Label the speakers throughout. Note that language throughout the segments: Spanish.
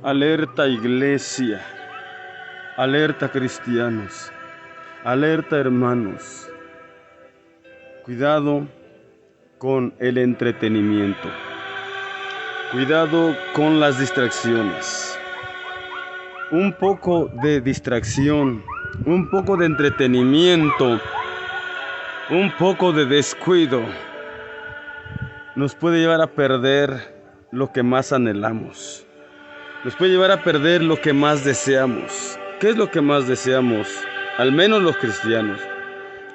Speaker 1: Alerta iglesia, alerta cristianos, alerta hermanos. Cuidado con el entretenimiento, cuidado con las distracciones. Un poco de distracción, un poco de entretenimiento, un poco de descuido nos puede llevar a perder lo que más anhelamos. Nos puede llevar a perder lo que más deseamos. ¿Qué es lo que más deseamos? Al menos los cristianos,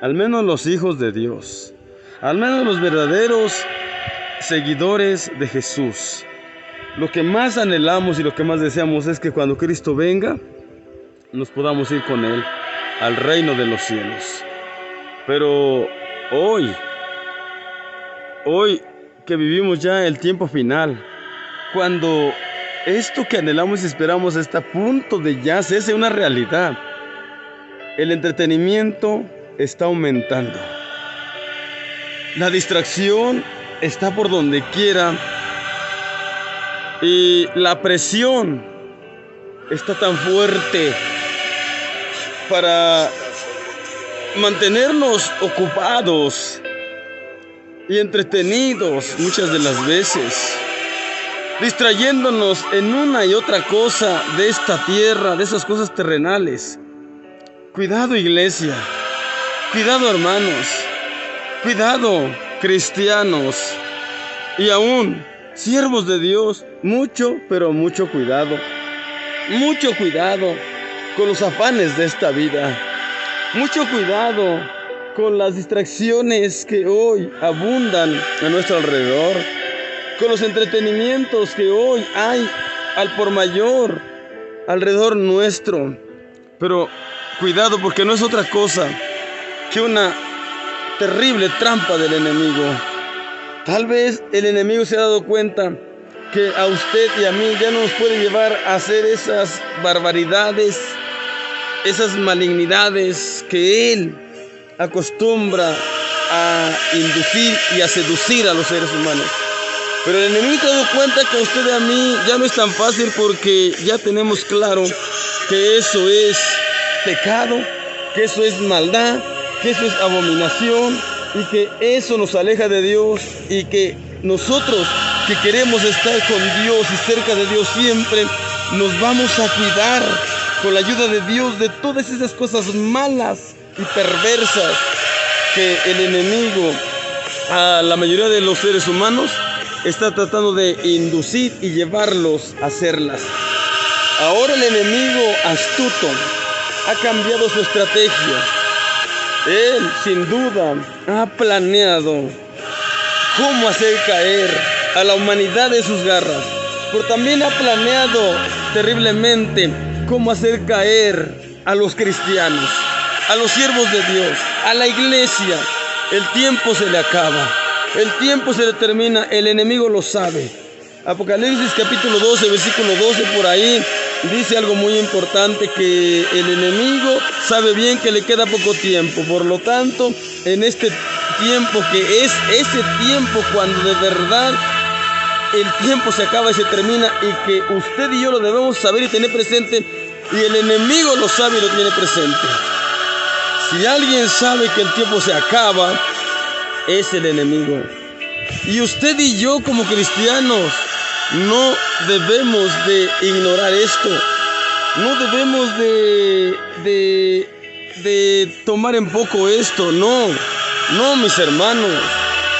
Speaker 1: al menos los hijos de Dios, al menos los verdaderos seguidores de Jesús. Lo que más anhelamos y lo que más deseamos es que cuando Cristo venga, nos podamos ir con Él al reino de los cielos. Pero hoy que vivimos ya el tiempo final, cuando esto que anhelamos y esperamos está a punto de ya hacerse una realidad, el entretenimiento está aumentando. La distracción está por donde quiera y la presión está tan fuerte para mantenernos ocupados y entretenidos muchas de las veces, distrayéndonos en una y otra cosa de esta tierra, de esas cosas terrenales. Cuidado iglesia, cuidado hermanos, cuidado cristianos y aún siervos de Dios, mucho, pero mucho cuidado con los afanes de esta vida, mucho cuidado con las distracciones que hoy abundan a nuestro alrededor, con los entretenimientos que hoy hay al por mayor alrededor nuestro. Pero cuidado, porque no es otra cosa que una terrible trampa del enemigo. Tal vez el enemigo se ha dado cuenta que a usted y a mí ya no nos puede llevar a hacer esas barbaridades, esas malignidades que él acostumbra a inducir y a seducir a los seres humanos. Pero el enemigo se ha dado cuenta que a usted y a mí ya no es tan fácil, porque ya tenemos claro que eso es pecado, que eso es maldad, que eso es abominación y que eso nos aleja de Dios, y que nosotros que queremos estar con Dios y cerca de Dios siempre, nos vamos a cuidar con la ayuda de Dios de todas esas cosas malas y perversas que el enemigo a la mayoría de los seres humanos está tratando de inducir y llevarlos a hacerlas. Ahora el enemigo astuto ha cambiado su estrategia. Él sin duda ha planeado cómo hacer caer a la humanidad de sus garras, pero también ha planeado terriblemente cómo hacer caer a los cristianos, a los siervos de Dios, a la iglesia. El tiempo se le acaba, el tiempo se le termina, el enemigo lo sabe. Apocalipsis capítulo 12, versículo 12, por ahí dice algo muy importante, que el enemigo sabe bien que le queda poco tiempo. Por lo tanto, en este tiempo, que es ese tiempo cuando de verdad el tiempo se acaba y se termina, y que usted y yo lo debemos saber y tener presente, y el enemigo lo sabe y lo tiene presente. Si alguien sabe que el tiempo se acaba, es el enemigo. Y usted y yo como cristianos no debemos de ignorar esto. No debemos de tomar en poco esto. No, mis hermanos.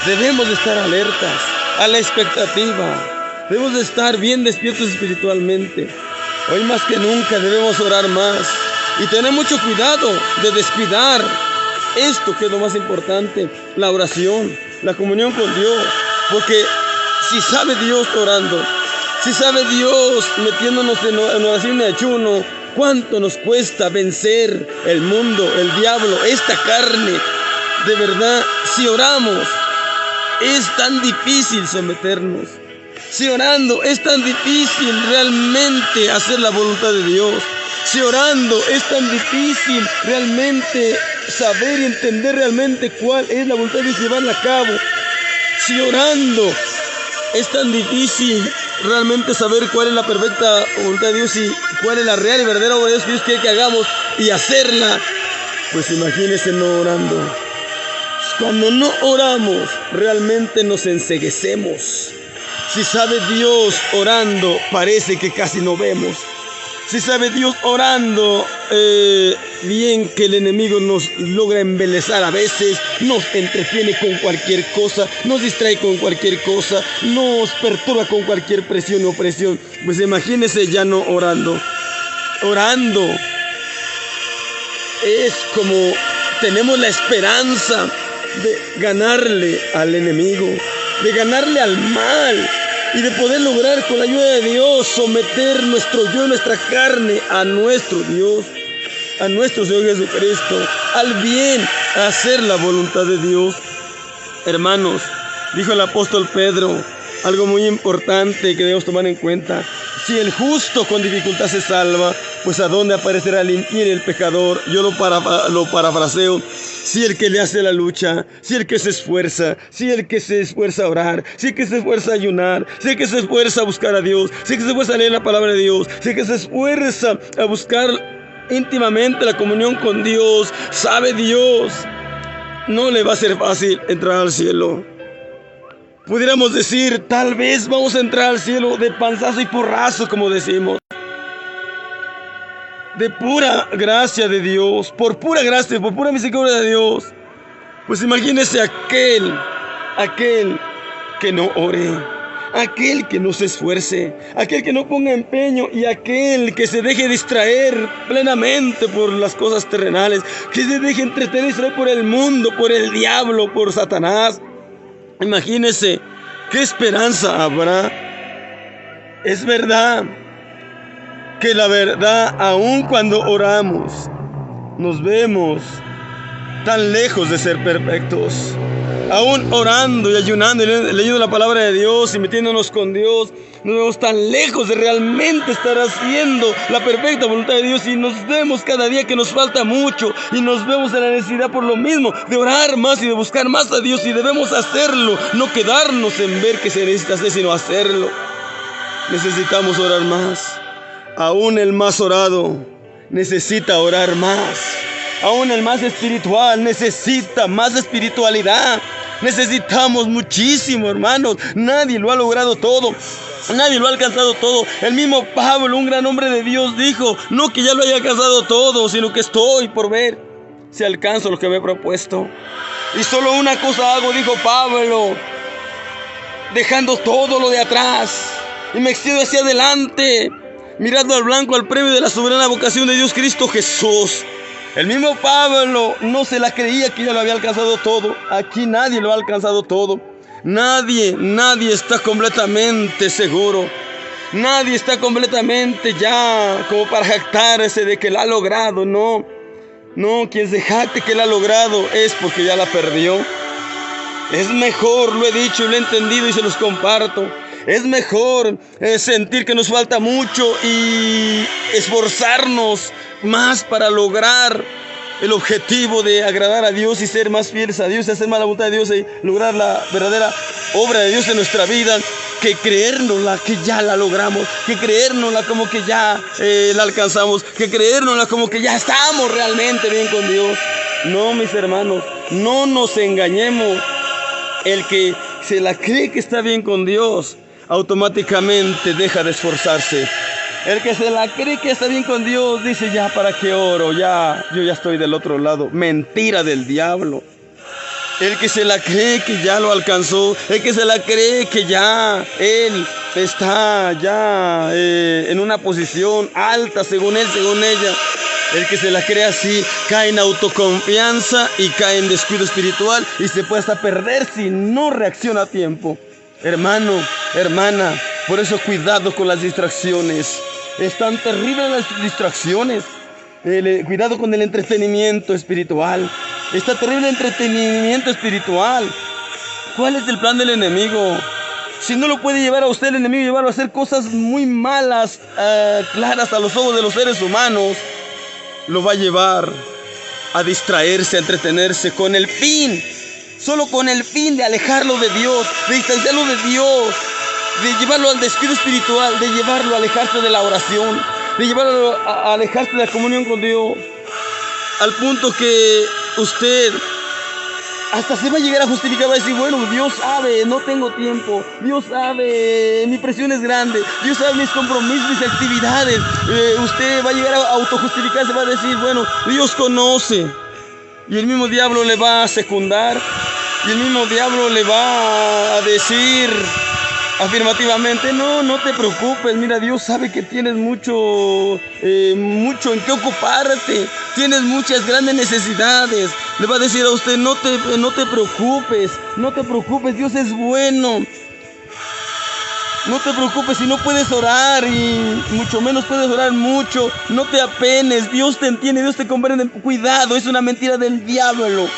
Speaker 1: Debemos de estar alertas, a la expectativa. Debemos de estar bien despiertos espiritualmente. Hoy más que nunca debemos orar más y tener mucho cuidado de descuidar esto, que es lo más importante: la oración, la comunión con Dios. Porque si sabe Dios orando, si sabe Dios metiéndonos en oración y ayuno, cuánto nos cuesta vencer el mundo, el diablo, esta carne. De verdad, si oramos, es tan difícil someternos. Si orando es tan difícil realmente hacer la voluntad de Dios. Si orando es tan difícil realmente saber y entender realmente cuál es la voluntad de Dios y llevarla a cabo. Si orando es tan difícil realmente saber cuál es la perfecta voluntad de Dios y cuál es la real y verdadera obra de Dios que Dios quiere que hagamos y hacerla, pues imagínense no orando. Cuando no oramos, realmente nos enceguecemos. Si sabe Dios orando, parece que casi no vemos. Si sabe Dios orando, bien que el enemigo nos logra embelezar a veces, nos entretiene con cualquier cosa, nos distrae con cualquier cosa, nos perturba con cualquier presión o opresión. Pues imagínense ya no orando. Orando es como tenemos la esperanza de ganarle al enemigo, de ganarle al mal y de poder lograr con la ayuda de Dios someter nuestro yo, nuestra carne a nuestro Dios, a nuestro Señor Jesucristo, al bien, a hacer la voluntad de Dios. Hermanos, dijo el apóstol Pedro, algo muy importante que debemos tomar en cuenta. Si el justo con dificultad se salva, pues ¿a dónde aparecerá el impío y el pecador? Yo lo parafraseo. Si el que le hace la lucha, si el que se esfuerza, si el que se esfuerza a orar, si el que se esfuerza a ayunar, si el que se esfuerza a buscar a Dios, si el que se esfuerza a leer la palabra de Dios, si el que se esfuerza a buscar íntimamente la comunión con Dios, sabe Dios, no le va a ser fácil entrar al cielo. Pudiéramos decir, tal vez vamos a entrar al cielo de panzazo y porrazo, como decimos. De pura gracia de Dios, por pura gracia, por pura misericordia de Dios. Pues imagínese aquel que no ore, aquel que no se esfuerce, aquel que no ponga empeño y aquel que se deje distraer plenamente por las cosas terrenales, que se deje entretener y distraer por el mundo, por el diablo, por Satanás. Imagínese qué esperanza habrá. Es verdad que la verdad, aun cuando oramos, nos vemos tan lejos de ser perfectos. Aún orando y ayunando y leyendo la palabra de Dios y metiéndonos con Dios, nos vemos tan lejos de realmente estar haciendo la perfecta voluntad de Dios y nos vemos cada día que nos falta mucho y nos vemos en la necesidad por lo mismo de orar más y de buscar más a Dios y debemos hacerlo, no quedarnos en ver que se necesita hacer, sino hacerlo. Necesitamos orar más. Aún el más orado necesita orar más. Aún el más espiritual necesita más espiritualidad. Necesitamos muchísimo, hermanos. Nadie lo ha logrado todo. Nadie lo ha alcanzado todo. El mismo Pablo, un gran hombre de Dios, dijo, no que ya lo haya alcanzado todo, sino que estoy por ver si alcanzo lo que me he propuesto. Y solo una cosa hago, dijo Pablo, dejando todo lo de atrás. Y me extiendo hacia adelante, mirando al blanco, al premio de la soberana vocación de Dios Cristo Jesús. El mismo Pablo no se la creía que ya lo había alcanzado todo. Aquí nadie lo ha alcanzado todo. Nadie está completamente seguro. Nadie está completamente ya como para jactarse de que la ha logrado. No, quien se jacte que la ha logrado es porque ya la perdió. Es mejor, lo he dicho y lo he entendido y se los comparto. Es mejor sentir que nos falta mucho y esforzarnos más para lograr el objetivo de agradar a Dios y ser más fieles a Dios y hacer más la voluntad de Dios y lograr la verdadera obra de Dios en nuestra vida, que creérnosla que ya la logramos, que creérnosla como que ya la alcanzamos, que creérnosla como que ya estamos realmente bien con Dios. No, mis hermanos, no nos engañemos. El que se la cree que está bien con Dios, automáticamente deja de esforzarse. El que se la cree que está bien con Dios dice, ya para qué oro, yo ya estoy del otro lado. Mentira del diablo. El que se la cree que ya lo alcanzó, el que se la cree que ya él está ya en una posición alta según él, según ella. El que se la cree así cae en autoconfianza y cae en descuido espiritual y se puede hasta perder si no reacciona a tiempo. Hermano, hermana, por eso cuidado con las distracciones. Están terribles las distracciones. Cuidado con el entretenimiento espiritual. Está terrible el entretenimiento espiritual. ¿Cuál es el plan del enemigo? Si no lo puede llevar a usted el enemigo, llevarlo a hacer cosas muy malas, claras a los ojos de los seres humanos, lo va a llevar a distraerse, a entretenerse con el fin, solo con el fin de alejarlo de Dios, de distanciarlo de Dios. de llevarlo al descuido espiritual, de llevarlo a alejarse de la oración, de llevarlo a alejarse de la comunión con Dios, al punto que usted hasta se va a llegar a justificar, va a decir, bueno, Dios sabe, no tengo tiempo, Dios sabe, mi presión es grande, Dios sabe mis compromisos, mis actividades. Usted va a llegar a autojustificarse, va a decir, bueno, Dios conoce. Y el mismo diablo le va a secundar, y el mismo diablo le va a decir afirmativamente, no te preocupes, mira, Dios sabe que tienes mucho en qué ocuparte, tienes muchas grandes necesidades. Le va a decir a usted, no te preocupes, Dios es bueno. No te preocupes si no puedes orar y mucho menos puedes orar mucho. No te apenes, Dios te entiende, Dios te comprende. Cuidado, es una mentira del diablo.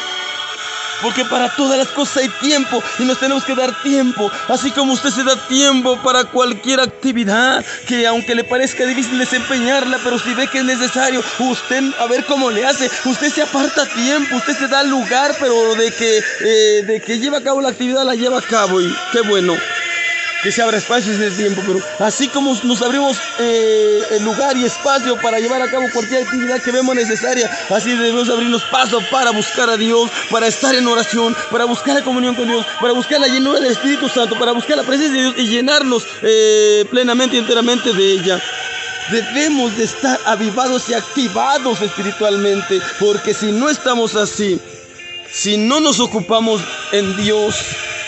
Speaker 1: Porque para todas las cosas hay tiempo y nos tenemos que dar tiempo. Así como usted se da tiempo para cualquier actividad que aunque le parezca difícil desempeñarla, pero si ve que es necesario, usted a ver cómo le hace. Usted se aparta tiempo, usted se da lugar, pero de que lleva a cabo la actividad, la lleva a cabo. Y qué bueno que se abra espacio ese tiempo, pero así como nos abrimos el lugar y espacio para llevar a cabo cualquier actividad que vemos necesaria, así debemos abrirnos paso para buscar a Dios, para estar en oración, para buscar la comunión con Dios, para buscar la llenura del Espíritu Santo, para buscar la presencia de Dios y llenarnos plenamente y enteramente de ella. Debemos de estar avivados y activados espiritualmente, porque si no estamos así, si no nos ocupamos en Dios,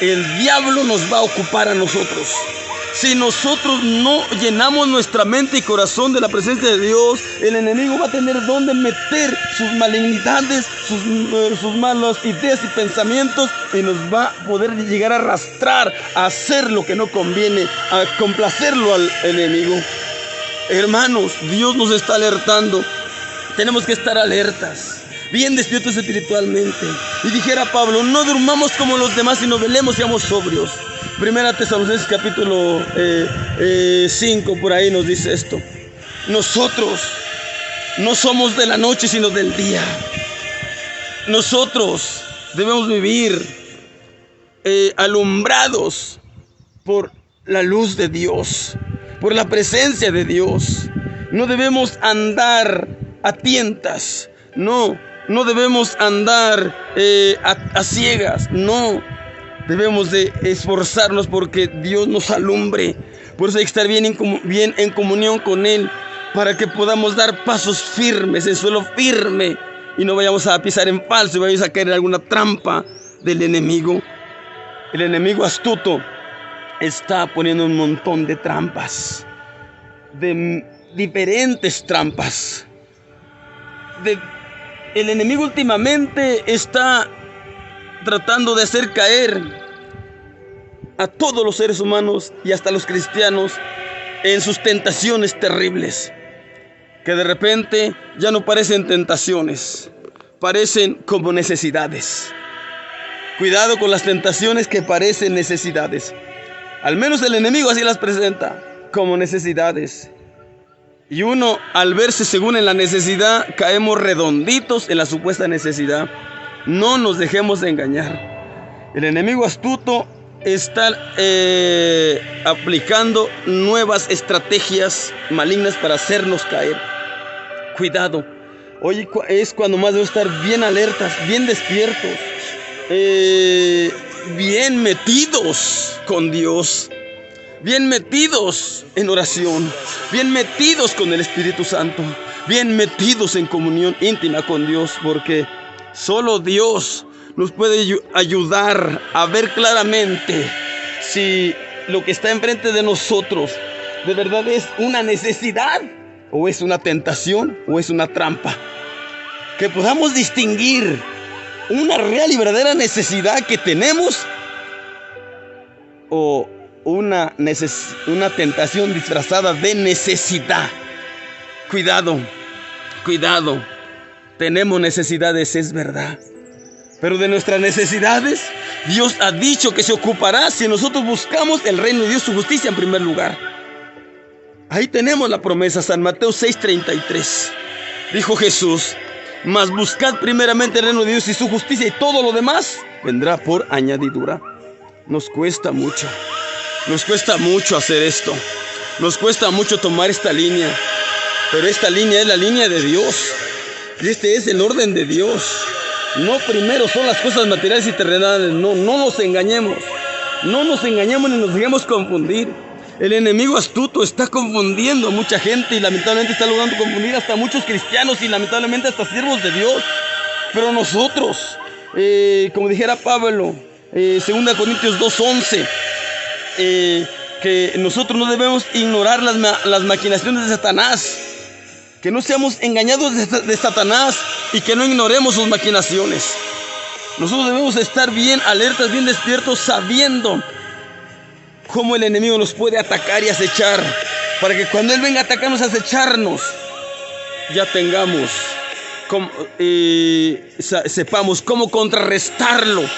Speaker 1: el diablo nos va a ocupar a nosotros. Si nosotros no llenamos nuestra mente y corazón de la presencia de Dios, el enemigo va a tener donde meter sus malignidades, sus malas ideas y pensamientos, y nos va a poder llegar a arrastrar a hacer lo que no conviene, a complacerlo al enemigo. Hermanos, Dios nos está alertando. Tenemos que estar alertas, bien despiertos espiritualmente. Y dijera Pablo, no durmamos como los demás, sino velemos y seamos sobrios. Primera Tesalonicenses capítulo 5, por ahí nos dice esto. Nosotros no somos de la noche, sino del día. Nosotros debemos vivir alumbrados por la luz de Dios, por la presencia de Dios. No debemos andar a tientas, no debemos andar a ciegas, no. Debemos de esforzarnos porque Dios nos alumbre. Por eso hay que estar bien en comunión con Él, para que podamos dar pasos firmes, en suelo firme, y no vayamos a pisar en falso y vayamos a caer en alguna trampa del enemigo. El enemigo astuto está poniendo un montón de trampas, de diferentes trampas. El enemigo últimamente está tratando de hacer caer a todos los seres humanos y hasta los cristianos en sus tentaciones terribles, que de repente ya no parecen tentaciones, parecen como necesidades. Cuidado con las tentaciones que parecen necesidades. Al menos el enemigo así las presenta, como necesidades. Y uno, al verse según en la necesidad, caemos redonditos en la supuesta necesidad. No nos dejemos de engañar. El enemigo astuto está aplicando nuevas estrategias malignas para hacernos caer. Cuidado. Hoy es cuando más debemos estar bien alertas, bien despiertos, bien metidos con Dios, bien metidos en oración, bien metidos con el Espíritu Santo, bien metidos en comunión íntima con Dios, porque solo Dios nos puede ayudar a ver claramente si lo que está enfrente de nosotros de verdad es una necesidad, o es una tentación, o es una trampa. Que podamos distinguir una real y verdadera necesidad que tenemos, o una tentación disfrazada de necesidad. Cuidado. Tenemos necesidades, es verdad, pero de nuestras necesidades Dios ha dicho que se ocupará si nosotros buscamos el reino de Dios, su justicia en primer lugar. Ahí tenemos la promesa, San Mateo 6:33. Dijo Jesús: mas buscad primeramente el reino de Dios y su justicia, y todo lo demás vendrá por añadidura. Nos cuesta mucho. Nos cuesta mucho hacer esto. Nos cuesta mucho tomar esta línea. Pero esta línea es la línea de Dios. Y este es el orden de Dios. No primero son las cosas materiales y terrenales. No nos engañemos. No nos engañemos ni nos dejemos confundir. El enemigo astuto está confundiendo a mucha gente y lamentablemente está logrando confundir hasta muchos cristianos y lamentablemente hasta siervos de Dios. Pero nosotros, como dijera Pablo, 2 Corintios 2:11, que nosotros no debemos ignorar las maquinaciones de Satanás, que no seamos engañados de Satanás y que no ignoremos sus maquinaciones. Nosotros debemos estar bien alertas, bien despiertos, sabiendo cómo el enemigo nos puede atacar y acechar, para que cuando él venga a atacarnos, a acecharnos, ya tengamos, sepamos cómo contrarrestarlo,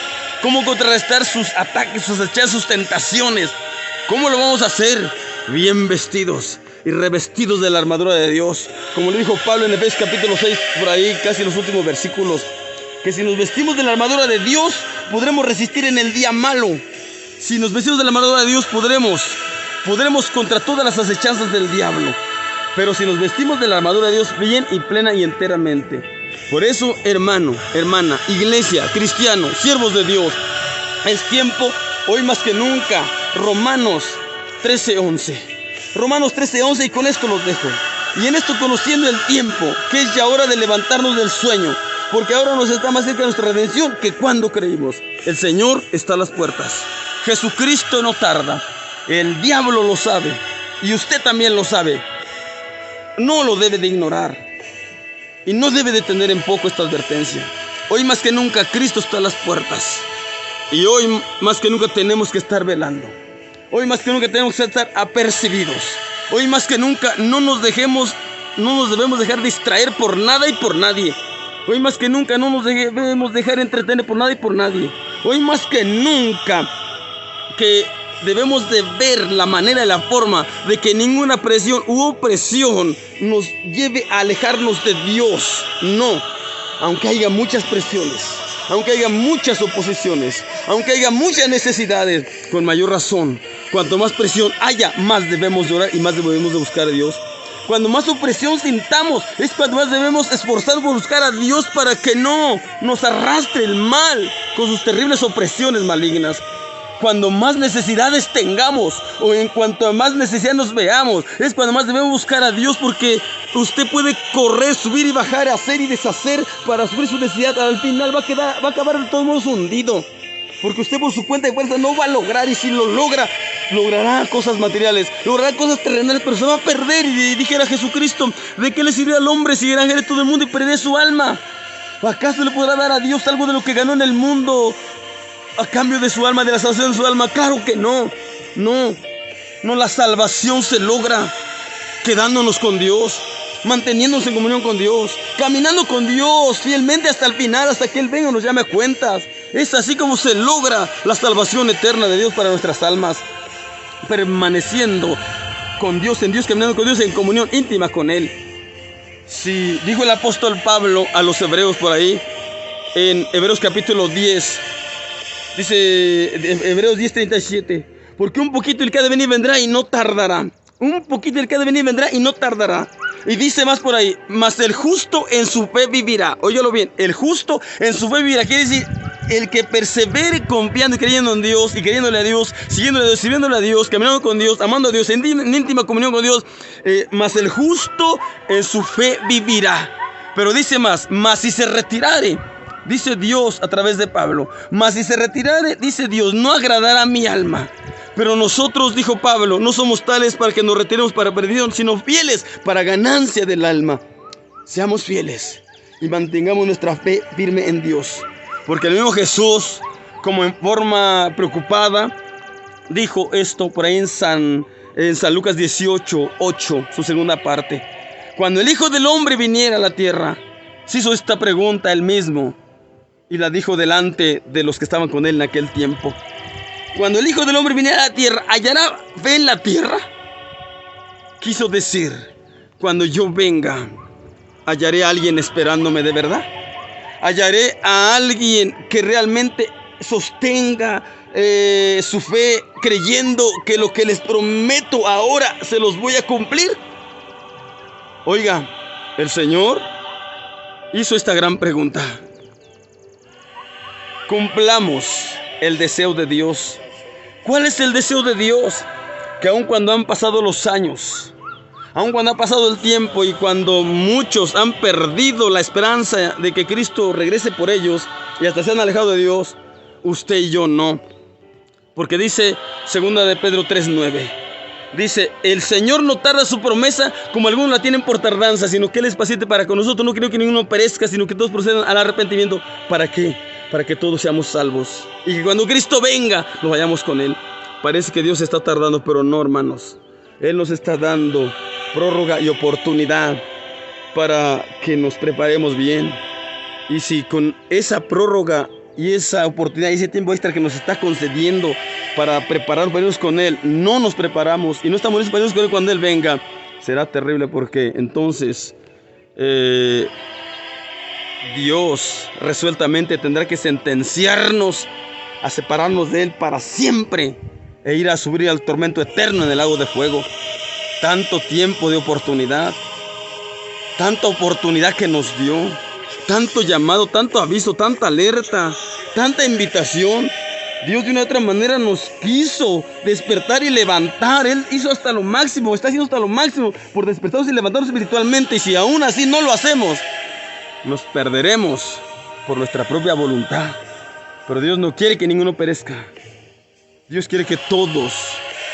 Speaker 1: cómo contrarrestar sus ataques, sus acechas, sus tentaciones. ¿Cómo lo vamos a hacer? Bien vestidos y revestidos de la armadura de Dios. Como le dijo Pablo en Efesios capítulo 6, por ahí casi los últimos versículos, que si nos vestimos de la armadura de Dios, podremos resistir en el día malo. Si nos vestimos de la armadura de Dios, podremos contra todas las acechanzas del diablo. Pero si nos vestimos de la armadura de Dios, bien y plena y enteramente. Por eso, hermano, hermana, iglesia, cristiano, siervos de Dios, es tiempo, hoy más que nunca, Romanos 13:11. Romanos 13:11, y con esto los dejo. Y en esto, conociendo el tiempo, que es ya hora de levantarnos del sueño, porque ahora nos está más cerca de nuestra redención que cuando creímos. El Señor está a las puertas. Jesucristo no tarda. El diablo lo sabe y usted también lo sabe. No lo debe de ignorar y no debe de tener en poco esta advertencia. Hoy más que nunca Cristo está a las puertas, y hoy más que nunca tenemos que estar velando. Hoy más que nunca tenemos que estar apercibidos. Hoy más que nunca no nos debemos dejar distraer por nada y por nadie. Hoy más que nunca no nos debemos dejar entretener por nada y por nadie. Hoy más que nunca que debemos de ver la manera y la forma de que ninguna presión u opresión nos lleve a alejarnos de Dios. No, aunque haya muchas presiones, aunque haya muchas oposiciones, aunque haya muchas necesidades, con mayor razón, cuanto más presión haya, más debemos de orar y más debemos de buscar a Dios. Cuando más opresión sintamos, es cuando más debemos esforzarnos por buscar a Dios para que no nos arrastre el mal con sus terribles opresiones malignas. Cuando más necesidades tengamos o en cuanto a más necesidad nos veamos, es cuando más debemos buscar a Dios, porque usted puede correr, subir y bajar, hacer y deshacer para suplir su necesidad. Al final va a acabar de todos modos hundido, porque usted por su cuenta y fuerza no va a lograr, y si lo logra, logrará cosas materiales, logrará cosas terrenales, pero se va a perder. Y dijera Jesucristo, ¿de qué le sirve al hombre si ganara todo el mundo y perderá su alma? ¿Acaso le podrá dar a Dios algo de lo que ganó en el mundo a cambio de su alma, de la salvación de su alma? Claro que no. No, la salvación se logra quedándonos con Dios, manteniéndonos en comunión con Dios, caminando con Dios fielmente hasta el final, hasta que Él venga y nos llame a cuentas. Es así como se logra la salvación eterna de Dios para nuestras almas, permaneciendo con Dios, en Dios, caminando con Dios, en comunión íntima con Él. Si dijo el apóstol Pablo a los hebreos por ahí, en Hebreos capítulo 10, dice Hebreos 10:37, porque un poquito el que ha de venir vendrá y no tardará. Un poquito el que ha de venir vendrá y no tardará. Y dice más por ahí, mas el justo en su fe vivirá. Óyelo bien, el justo en su fe vivirá. Quiere decir, el que persevere confiando y creyendo en Dios, y creyéndole a Dios, sirviéndole a Dios, caminando con Dios, amando a Dios, en íntima comunión con Dios, mas el justo en su fe vivirá. Pero dice más, mas si se retirare, dice Dios a través de Pablo, mas si se retirare, dice Dios, no agradará a mi alma. Pero nosotros, dijo Pablo, no somos tales para que nos retiremos para perdición, sino fieles para ganancia del alma. Seamos fieles y mantengamos nuestra fe firme en Dios. Porque el mismo Jesús, como en forma preocupada, dijo esto por ahí en San Lucas 18:8, su segunda parte. Cuando el Hijo del Hombre viniera a la tierra, se hizo esta pregunta él mismo y la dijo delante de los que estaban con él en aquel tiempo. Cuando el Hijo del Hombre viniera a la tierra, ¿hallará fe en la tierra? Quiso decir, cuando yo venga, ¿hallaré a alguien esperándome de verdad? ¿Hallaré a alguien que realmente sostenga su fe creyendo que lo que les prometo ahora se los voy a cumplir? Oiga, el Señor hizo esta gran pregunta. Cumplamos el deseo de Dios. ¿Cuál es el deseo de Dios? Que aun cuando han pasado los años, aun cuando ha pasado el tiempo y cuando muchos han perdido la esperanza de que Cristo regrese por ellos y hasta se han alejado de Dios, usted y yo no. Porque dice 2 de Pedro 3:9, dice: el Señor no tarda su promesa como algunos la tienen por tardanza, sino que Él es paciente para con nosotros. No quiero que ninguno perezca, sino que todos procedan al arrepentimiento. ¿Para qué? Para que todos seamos salvos y que cuando Cristo venga nos vayamos con Él. Parece que Dios está tardando, pero no, hermanos. Él nos está dando prórroga y oportunidad para que nos preparemos bien. Y si con esa prórroga y esa oportunidad y ese tiempo extra que nos está concediendo para prepararnos para irnos con Él, no nos preparamos y no estamos listos para irnos con Él cuando Él venga, será terrible, porque entonces Dios resueltamente tendrá que sentenciarnos a separarnos de Él para siempre e ir a subir al tormento eterno en el lago de fuego. Tanto tiempo de oportunidad, tanta oportunidad que nos dio, tanto llamado, tanto aviso, tanta alerta, tanta invitación. Dios de una u otra manera nos quiso despertar y levantar. Él hizo hasta lo máximo, está haciendo hasta lo máximo por despertarnos y levantarnos espiritualmente. Y si aún así no lo hacemos, nos perderemos por nuestra propia voluntad. Pero Dios no quiere que ninguno perezca. Dios quiere que todos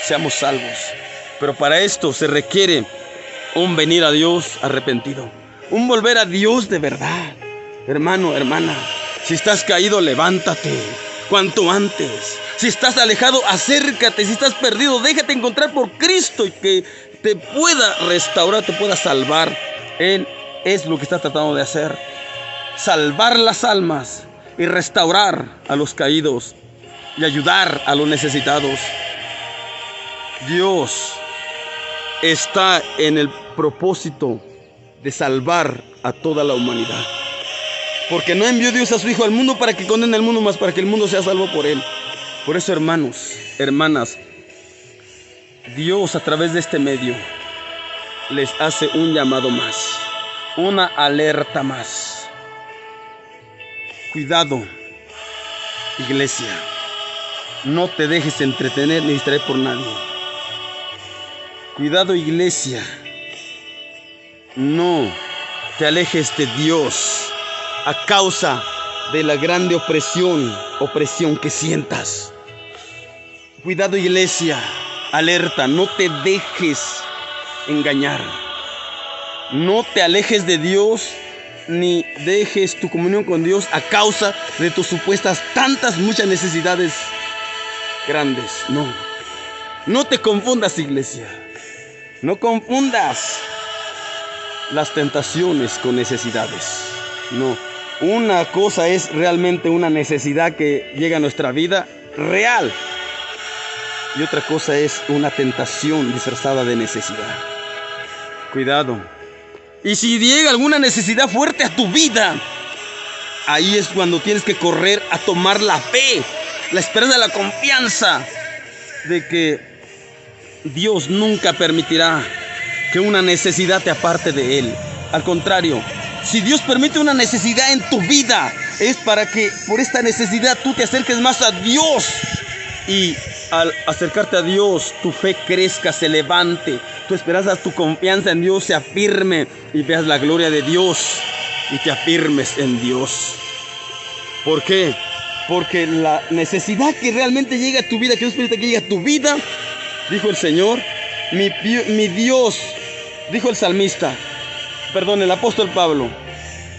Speaker 1: seamos salvos. Pero para esto se requiere un venir a Dios arrepentido, un volver a Dios de verdad. Hermano, hermana, si estás caído, levántate cuanto antes. Si estás alejado, acércate. Si estás perdido, déjate encontrar por Cristo y que te pueda restaurar, te pueda salvar. Él es lo que está tratando de hacer: salvar las almas y restaurar a los caídos y ayudar a los necesitados. Dios está en el propósito de salvar a toda la humanidad, porque no envió Dios a su Hijo al mundo para que condene al mundo, más para que el mundo sea salvo por Él. Por eso, hermanos, hermanas, Dios a través de este medio les hace un llamado más, una alerta más. Cuidado, iglesia, no te dejes entretener ni distraer por nadie. Cuidado, iglesia, no te alejes de Dios a causa de la grande opresión que sientas. Cuidado, iglesia, alerta, no te dejes engañar. No te alejes de Dios ni dejes tu comunión con Dios a causa de tus supuestas muchas necesidades grandes. No te confundas, iglesia. No confundas las tentaciones con necesidades. No, una cosa es realmente una necesidad que llega a nuestra vida real, y otra cosa es una tentación disfrazada de necesidad. Cuidado. Y si llega alguna necesidad fuerte a tu vida, ahí es cuando tienes que correr a tomar la fe, la esperanza, la confianza de que Dios nunca permitirá que una necesidad te aparte de Él. Al contrario, si Dios permite una necesidad en tu vida, es para que por esta necesidad tú te acerques más a Dios. Y al acercarte a Dios, tu fe crezca, se levante, tu esperanza, tu confianza en Dios se afirme y veas la gloria de Dios y te afirmes en Dios. ¿Por qué? Porque la necesidad que realmente llega a tu vida, que Dios permite que llegue a tu vida, dijo el Señor, mi Dios, dijo el salmista, el apóstol Pablo: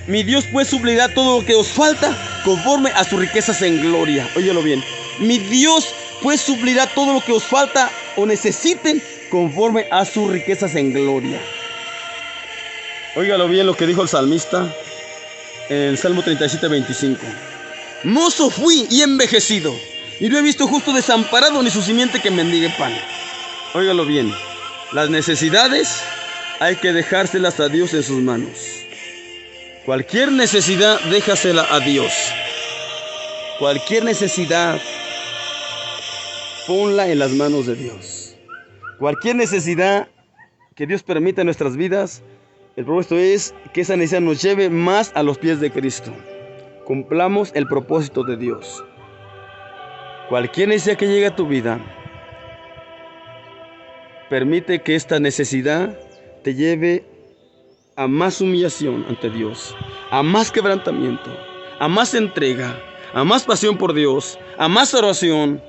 Speaker 1: mi Dios pues suplirá todo lo que os falta conforme a sus riquezas en gloria. Óyelo bien. Mi Dios pues suplirá todo lo que os falta o necesiten conforme a sus riquezas en gloria. Óigalo bien lo que dijo el salmista en el Salmo 37:25. Mozo fui y envejecido, y no he visto justo desamparado ni su simiente que mendigue pan. Óigalo bien. Las necesidades hay que dejárselas a Dios en sus manos. Cualquier necesidad, déjasela a Dios. Cualquier necesidad, ponla en las manos de Dios. Cualquier necesidad que Dios permita en nuestras vidas, el propósito es que esa necesidad nos lleve más a los pies de Cristo. Cumplamos el propósito de Dios. Cualquier necesidad que llegue a tu vida, permite que esta necesidad te lleve a más humillación ante Dios, a más quebrantamiento, a más entrega, a más pasión por Dios, a más oración,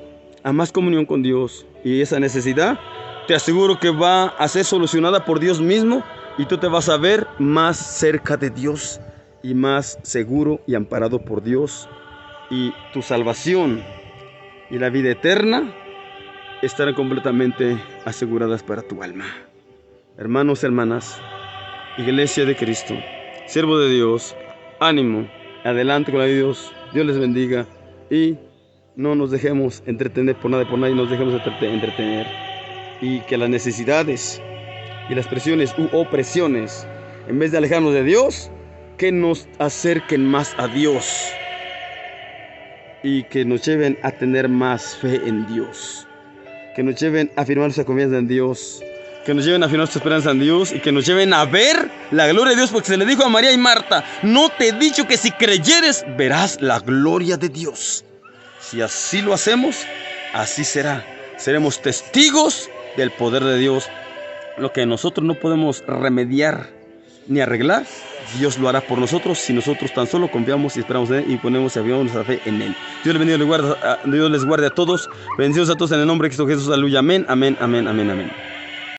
Speaker 1: a más comunión con Dios. Y esa necesidad, te aseguro que va a ser solucionada por Dios mismo y tú te vas a ver más cerca de Dios y más seguro y amparado por Dios. Y tu salvación y la vida eterna estarán completamente aseguradas para tu alma. Hermanos, hermanas, Iglesia de Cristo, siervo de Dios, ánimo, adelante con la vida de Dios. Dios les bendiga y no nos dejemos entretener por nada y por nadie, nos dejemos entretener. Y que las necesidades y las presiones u opresiones, en vez de alejarnos de Dios, que nos acerquen más a Dios y que nos lleven a tener más fe en Dios, que nos lleven a afirmar nuestra confianza en Dios, que nos lleven a afirmar nuestra esperanza en Dios y que nos lleven a ver la gloria de Dios, porque se le dijo a María y Marta: no te he dicho que si creyeres verás la gloria de Dios. Si así lo hacemos, así será. Seremos testigos del poder de Dios. Lo que nosotros no podemos remediar ni arreglar, Dios lo hará por nosotros si nosotros tan solo confiamos y esperamos en Él y ponemos y avivamos nuestra fe en Él. Dios les bendiga y Dios les guarde a todos. Bendiciones a todos en el nombre de Cristo Jesús. Aleluya. Amén, amén, amén, amén, amén.